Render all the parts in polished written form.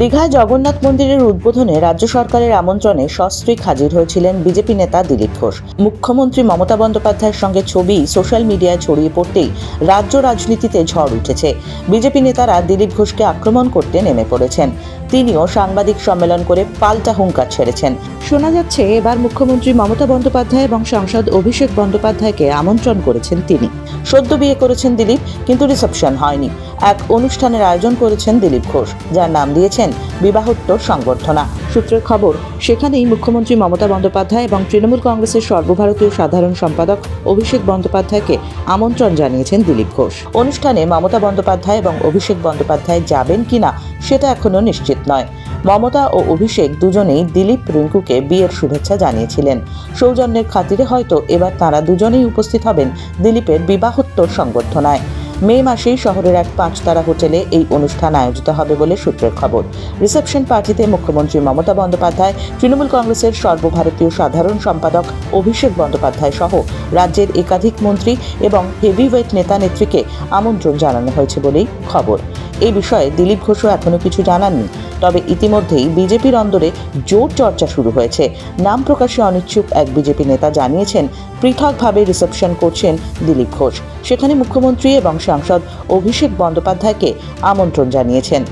দীঘায় জগন্নাথ মন্দিরের উদ্বোধনে রাজ্য সরকারের আমন্ত্রণে সস্ত্রীক হাজির হয়েছিলেন বিজেপি নেতা দিলীপ ঘোষ। মুখ্যমন্ত্রী মমতা বন্দ্যোপাধ্যায়ের সঙ্গে ছবি সোশ্যাল মিডিয়ায় ছড়িয়ে পড়তেই রাজ্য রাজনীতিতে ঝড় উঠেছে। বিজেপি নেতারা দিলীপ ঘোষকে আক্রমণ করতে নেমে পড়েছেন। তিনিও সাংবাদিক সম্মেলন করে পাল্টা হুঙ্কার ছেড়েছেন। শোনা যাচ্ছে এবার মুখ্যমন্ত্রী মমতা বন্দ্যোপাধ্যায় এবং সাংসদ অভিষেক বন্দ্যোপাধ্যায়কে আমন্ত্রণ করেছেন তিনি। সদ্য বিয়ে করেছেন দিলীপ, কিন্তু রিসেপশন হয়নি। এক অনুষ্ঠানের আয়োজন করেছেন দিলীপ ঘোষ, যার নাম দিয়েছেন বিবাহোত্তর সংবর্ধনা। সূত্রের খবর, সেখানেই মুখ্যমন্ত্রী মমতা বন্দ্যোপাধ্যায় এবং তৃণমূল কংগ্রেসের সর্বভারতীয় সাধারণ সম্পাদক অভিষেক বন্দ্যোপাধ্যায়কে আমন্ত্রণ জানিয়েছেন দিলীপ ঘোষ। অনুষ্ঠানে মমতা বন্দ্যোপাধ্যায় এবং অভিষেক বন্দ্যোপাধ্যায় যাবেন কিনা সেটা এখনো নিশ্চিত নয়। মমতা ও অভিষেক দুজনেই দিলীপ রিঙ্কুকে বিয়ের শুভেচ্ছা জানিয়েছিলেন। সৌজন্যের খাতিরে হয়তো এবার তাঁরা দুজনেই উপস্থিত হবেন দিলীপের বিবাহোত্তর সংবর্ধনায়। মে মাসেই শহরের এক 5 তারা হোটেলে এই অনুষ্ঠান আয়োজিত হবে বলে সূত্রের খবর। রিসেপশন পার্টিতে মুখ্যমন্ত্রী মমতা বন্দ্যোপাধ্যায়, তৃণমূল কংগ্রেসের সর্বভারতীয় সাধারণ সম্পাদক অভিষেক বন্দ্যোপাধ্যায় সহ রাজ্যের একাধিক মন্ত্রী এবং হেভিওয়েট নেতা নেত্রীকে আমন্ত্রণ জানানো হয়েছে বলেই খবর। এই বিষয়ে দিলীপ ঘোষও এখনো কিছু জানাননি। তবে ইতিমধ্যেই বিজেপির অন্দরে জোর চর্চা শুরু হয়েছে। নাম প্রকাশে অনিচ্ছুক এক বিজেপি নেতা জানিয়েছেন, পৃথকভাবে রিসেপশন করছেন দিলীপ ঘোষ। সেখানে মুখ্যমন্ত্রী এবং সাংসদ অভিষেক বন্দ্যোপাধ্যায়কে আমন্ত্রণ জানিয়েছেন।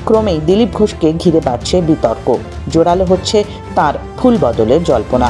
ক্রমেই দিলীপ ঘোষকে ঘিরে বাড়ছে বিতর্ক। জোরালো হচ্ছে তার ফুল বদলের জল্পনা।